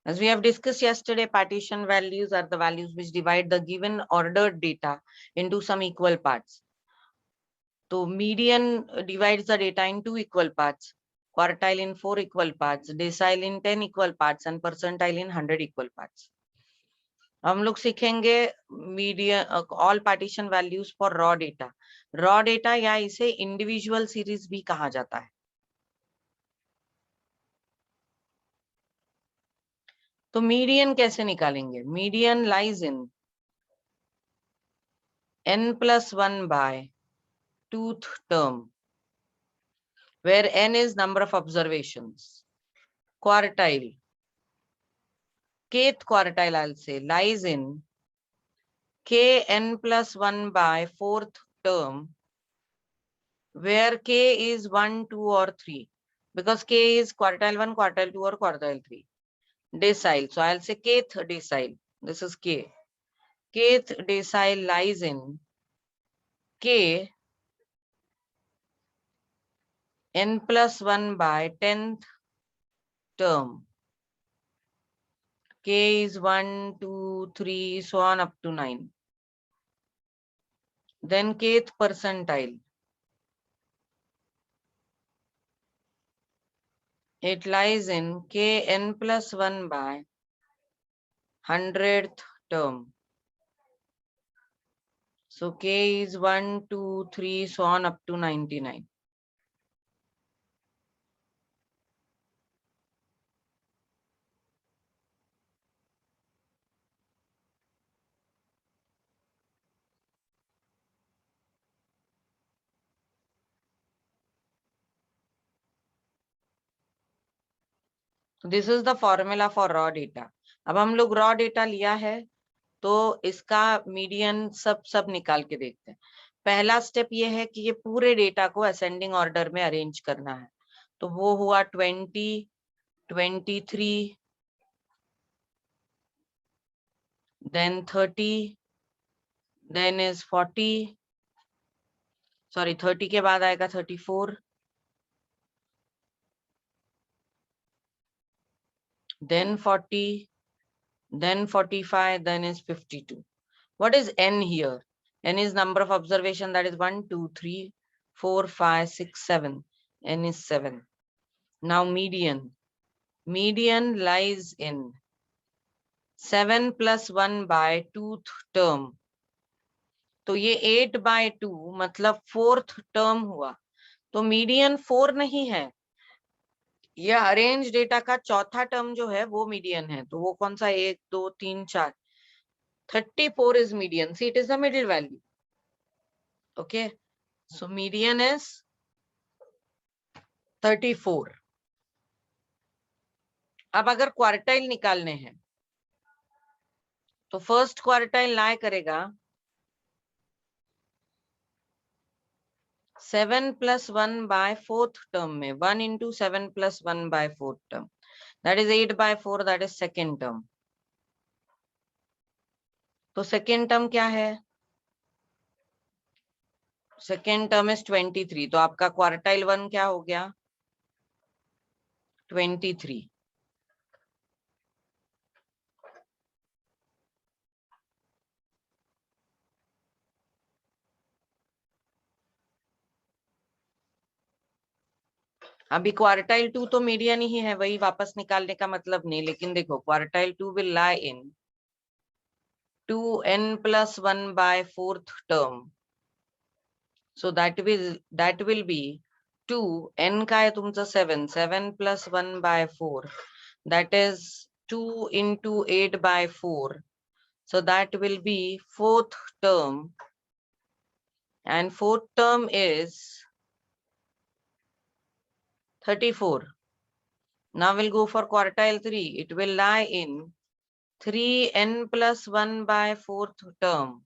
As we have discussed yesterday, partition values are the values which divide the given ordered data into some equal parts. So median divides the data in 2 equal parts, quartile in 4 equal parts, decile in 10 equal parts, and percentile in 100 equal parts. हम लोग सीखेंगे median all partition values for raw data या इसे individual series भी कहा जाता है। तो मीडियन कैसे निकालेंगे? Median lies in n+1 by tooth term, where n is number of observations. Quartile, kth quartile I'll say, lies in kn+1 by 4th term, where k is 1, 2 or 3, because k is quartile 1, quartile 2 or quartile 3. Decile, so I'll say kth decile, this is k. Kth decile lies in k n+1 by 10th term. K is 1, 2, 3, so on up to 9. Then kth percentile. It lies in kn+1 by 100th term. So k is 1, 2, 3, so on up to 99. This is the formula for raw data. अब हम लोग raw data लिया है तो इसका median सब निकाल के देखते हैं। पहला स्टेप ये है कि ये पूरे डेटा को असेंडिंग ऑर्डर में अरेंज करना है। तो वो हुआ 20, 23, then 30, then is 40, sorry 30 के बाद आएगा 34, then 40, then 45, then is 52. What is n here? N is number of observation, that is 1, 2, 3, 4, 5, 6, 7. N is 7. Now median. Median lies in 7+1 by 2th term. तो ये 8 by 2 मतलब 4th term हुआ। तो median 4 नहीं है, ये अरेंज डेटा का चौथा टर्म जो है वो मीडियन है। तो वो कौन सा? 1, 2, 3, 4, 34 is median. See, it is the middle value. Okay, so median is 34. अब अगर क्वार्टाइल निकालने हैं तो फर्स्ट क्वार्टाइल लाई करेगा 7+1 by 4th term में, 1 into 7+1 by 4th term, that is 8 by 4, that is second term. तो सेकेंड टर्म क्या है? सेकेंड टर्म इज 23, तो आपका क्वार्टाइल 1 क्या हो गया? 23. अभी क्वार्टाइल 2 तो मीडियन ही है, वही वापस निकालने का मतलब नहीं। लेकिन देखो quartile 2 will lie in 2n+1 by 4th term, so that will be 2, n का है तुमचा 7, 7+1 by 4, that is 2 into 8 by 4, so that will be 4th term, and 4th term is 34. Now we'll go for quartile 3. It will lie in 3n+1 by 4th term.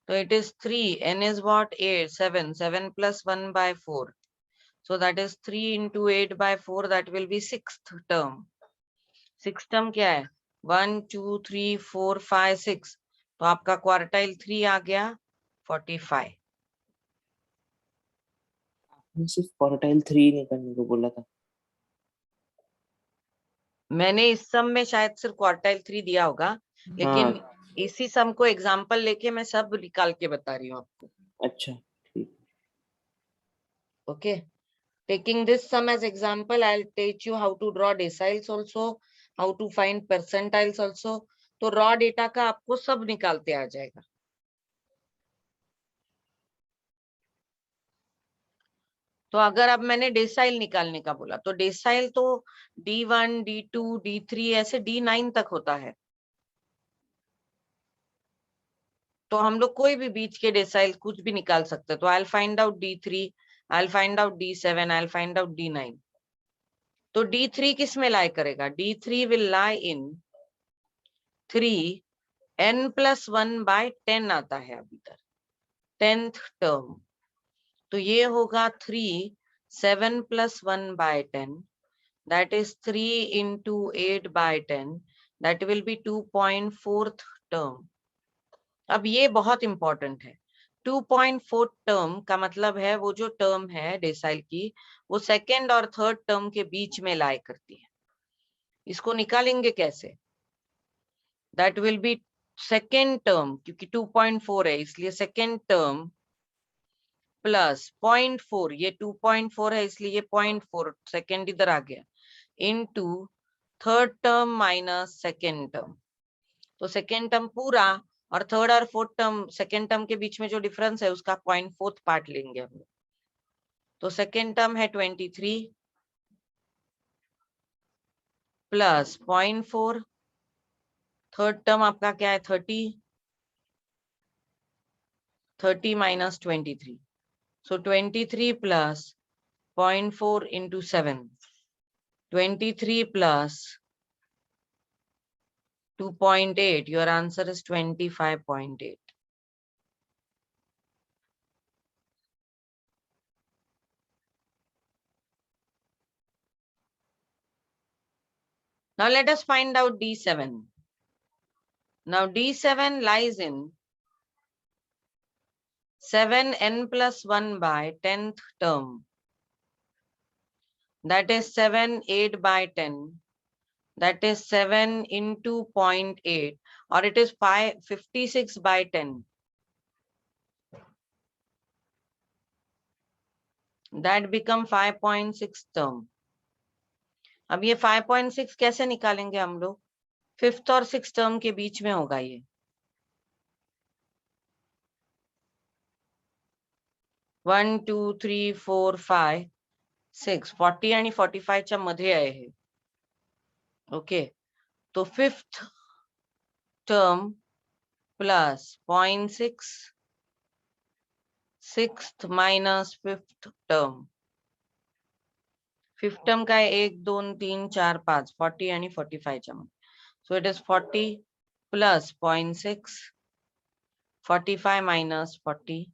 So it is 3, n is what? 8, 7, 7+1 by 4. So that is 3 into 8 by 4, that will be 6th term. 6th term क्या है? 1, 2, 3, 4, 5, 6. तो आपका quartile 3 आ गया 45. आपने सिर्फ quartile 3 निकालने को बोला था। मैंने इस सम में शायद सिर्फ क्वार्टाइल 3 दिया होगा, लेकिन इसी सम को एग्जांपल लेके मैं सब निकाल के बता रही हूँ आपको। अच्छा ठीक। Okay, taking this sum as example, I'll teach you how to draw deciles also, how to find percentiles also. तो रॉ डेटा का आपको सब निकालते आ जाएगा। तो अगर अब मैंने डेसाइल निकालने का बोला, तो डेसाइल तो D1, D2, D3 ऐसे D9 तक होता है। तो हम लोग कोई भी बीच के डेसाइल कुछ भी निकाल सकते हैं। तो I will find out D3, I will find out D7, I will find out D9। तो D3 किस में लाई करेगा? D3 will lie in 3 n+1/10 आता है अभी तक 10th टर्म। तो ये होगा 3 7+1/10, that is 3 into 8/10, that will be 2.4th term. अब ये बहुत इंपॉर्टेंट है। 2.4 टर्म का मतलब है वो जो टर्म है डेसाइल की, वो सेकेंड और थर्ड टर्म के बीच में लाई करती है। इसको निकालेंगे कैसे? That will be second term, क्योंकि 2.4 है इसलिए सेकेंड टर्म प्लस 0.4, ये 2.4 है इसलिए ये 0.4 सेकेंड इधर आ गया, into third term minus second term. तो सेकेंड टर्म पूरा और थर्ड और फोर्थ टर्म, सेकेंड टर्म के बीच में जो डिफरेंस है उसका 0.4 पार्ट लेंगे हम लोग। तो सेकेंड टर्म है 23 प्लस 0.4, थर्ड टर्म आपका क्या है 30, 30 minus 23, so 23 plus 0.4 into 7, 23 plus 2.8, your answer is 25.8. Now let us find out D7. Now D7 lies in 7n+1/10th term. That is 7 8/10. That is 7 into 0.8, or it is 56/10. That become 5.6 term. अब ये 5.6 कैसे निकालेंगे हम लोग? Fifth और six term के बीच में होगा ये। 1 2 3 4 5 6 40 आणि 45 च्या मध्ये आहे हे। ओके, तो fifth term plus 0.6, sixth minus fifth term. Fifth term का है 1 2 3 4 5, 40 आणि 45 च्या मध्ये। So it is 40 plus 0.6, 45 minus 40,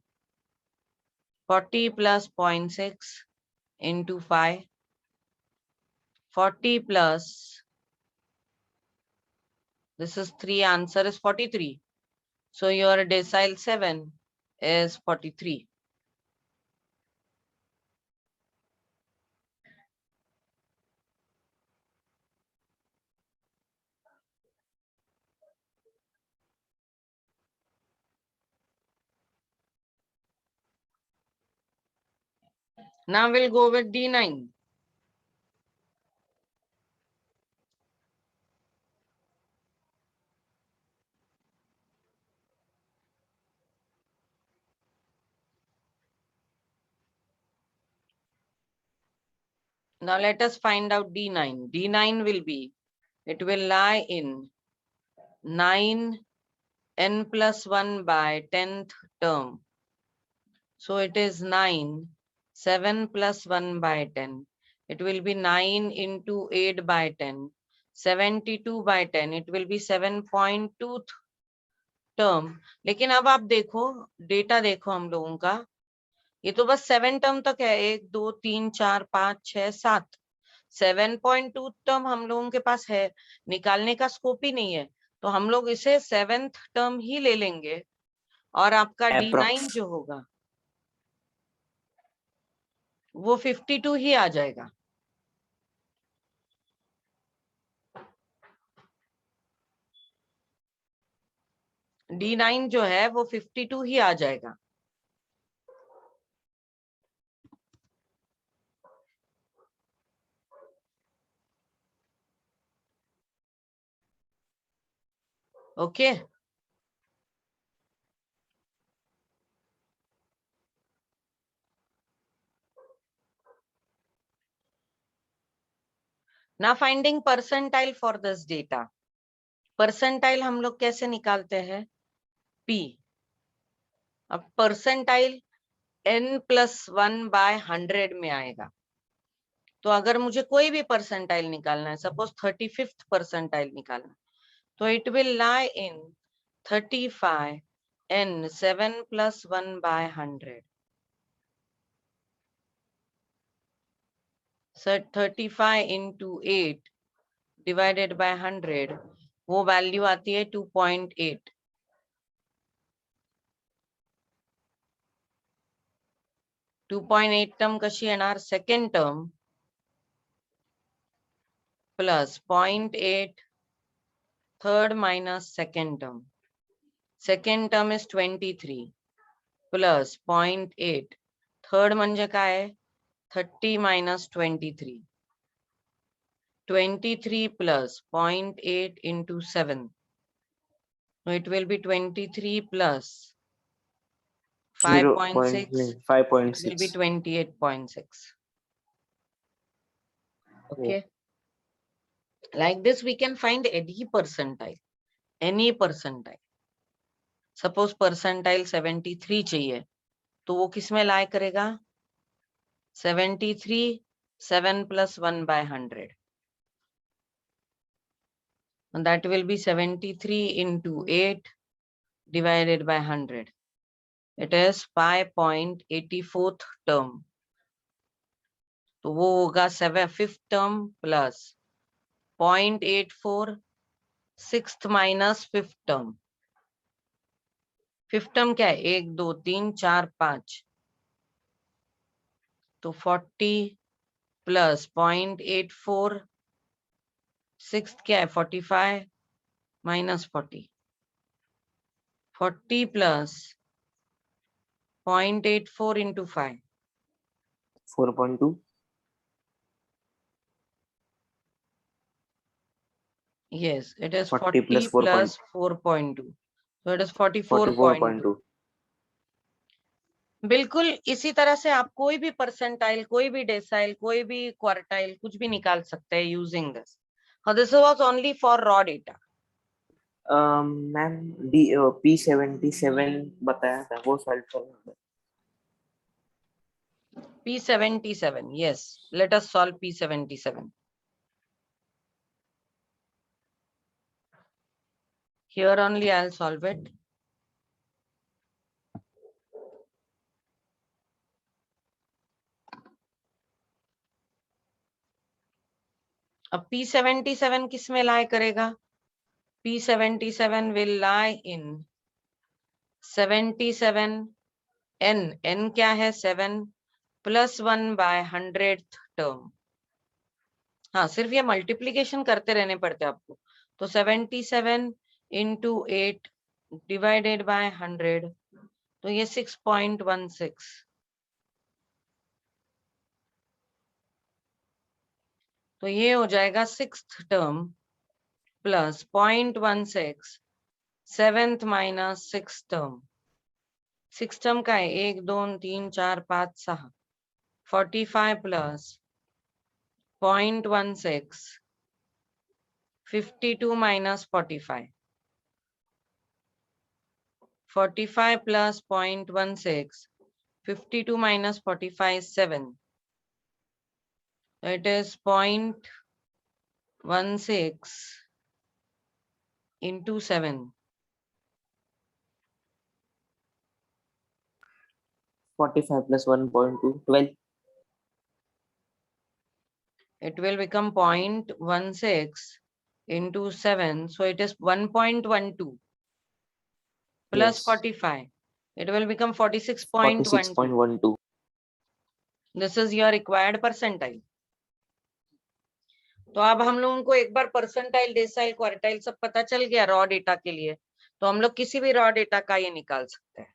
40 plus 0.6 into 5, 40 plus, this is 3, answer is 43. So your decile 7 is 43. Now we'll go with D9. Now let us find out D9. D9 will be, it will lie in 9 n+1/10th term. So it is 9, 7 plus 1/10. It will be 9 into 8/10, 72/10. It will be 7.2 term. लेकिन अब आप देखो, data देखो हम लोगों का, ये तो बस 7 टर्म तक है, 1 2 3 4 5 6 7, 7.2 टर्म हम लोगों के पास है, निकालने का स्कोप ही नहीं है। तो हम लोग इसे 7th टर्म ही ले लेंगे और आपका D9 जो होगा वो 52 ही आ जाएगा। D9 जो है वो 52 ही आ जाएगा। ओके ना finding percentile for this data. Percentile हम लोग कैसे निकालते हैं? P। अब परसेंटाइल n+1/100 में आएगा। तो अगर मुझे कोई भी परसेंटाइल निकालना है, सपोज 35th परसेंटाइल निकालना है, तो it will lie in 35 n 7+1/100। So 35 into 8 divided by 100, वो वैल्यू आती है 2.8। 2.8 टर्म कशी येणार? Second term plus 0.8 third minus second term. Second term is 23 plus 0.8. Third म्हणजे काय आहे? 30 minus 23. 23 plus 0.8 into 7. So it will be 23 plus 5.6. 5.6. It will be 28.6. Okay. Like this, we can find any percentile. Any percentile. Suppose percentile 73 चाहिए, तो वो किस में lie करेगा? 73 7+1/100. And that will be 73 into 8 divided by 100. It is 5.84th term. तो वो होगा 5th term plus 0.84 6th minus 5th term. 5th term क्या है? 1 2 3 4 5. तो 40 plus 0.84 6th क्या है? 45 minus 40. 40 plus 0.84 into 5. 4.2. Yes, it is 40 40 plus 4.2. So it is 44.2. बिल्कुल इसी तरह से आप कोई भी परसेंटाइल, कोई भी डेसाइल, कोई भी क्वार्टाइल कुछ भी निकाल सकते हैं using this. This was only for raw data. Ma'am P77 बताया था, वो सॉल्व करना है. P77, yes. Let us solve P77. Here only I'll solve it. अब P77 किस में lie करेगा? P77 will lie in 77 n क्या है? 7 plus 1/100th term. हाँ, सिर्फ ये मल्टीप्लीकेशन करते रहने पड़ते आपको. तो 77 into 8 divided by 100, तो ये 6.16. तो ये हो जाएगा 6th term plus 0.16 7th minus 6th term. 6th term का है 1 2 3 4 5 6. 45 plus 0.16 52 minus 45. 45 plus 0.16 52 minus 45 is 7. It is 0.16 into 7. 45 plus 1.2 12. It will become 0.16 into 7. So it is 1.12 plus Yes. 45. It will become 46.12. 46.12. This is your required percentile. तो अब हम लोगों को एक बार percentile, decyl, quartile सब पता चल गया रॉ डेटा के लिए. तो हम लोग किसी भी रॉ डेटा का ये निकाल सकते हैं।